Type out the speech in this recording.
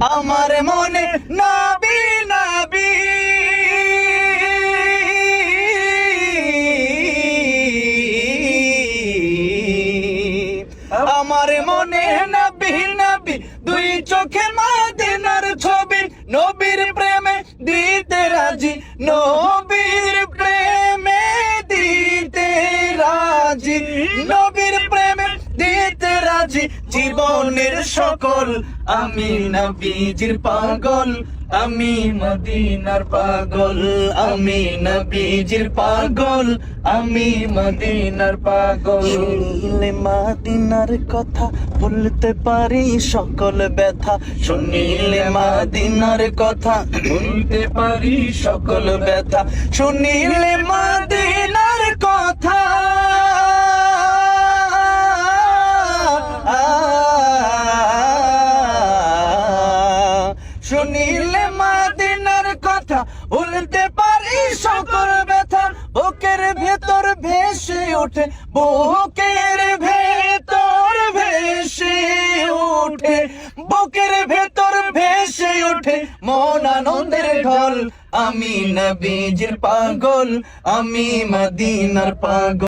আমার মনে নবী নবী আমার মনে নবী নবী দুই চোখে মদিনার ছবি নবীর প্রেমে দিতে রাজি নবীর প্রেমে দিতে রাজি নবীর প্রেমে দিতে রাজি জীবনের সকল আমি নবীজির পাগল আমি মদিনার পাগল আমি নবীজির পাগল আমি মদিনার পাগল শুনিলে মদিনার কথা ভুলতে পারি সকল ব্যথা শুনিলে মদিনার কথা ভুলতে পারি সকল ব্যথা শুনিলে মদিনার কথা শুনিলে মদিনার কথা ভুলতে পারি সকল ব্যথা বুকের ভেতর ভেসে ওঠে বুকের ভেতর ভেসে ওঠে বুকের ভেতর ভেসে ওঠে মন আনন্দের ঢল আমি নবীজির পাগল আমি মদিনার পাগল।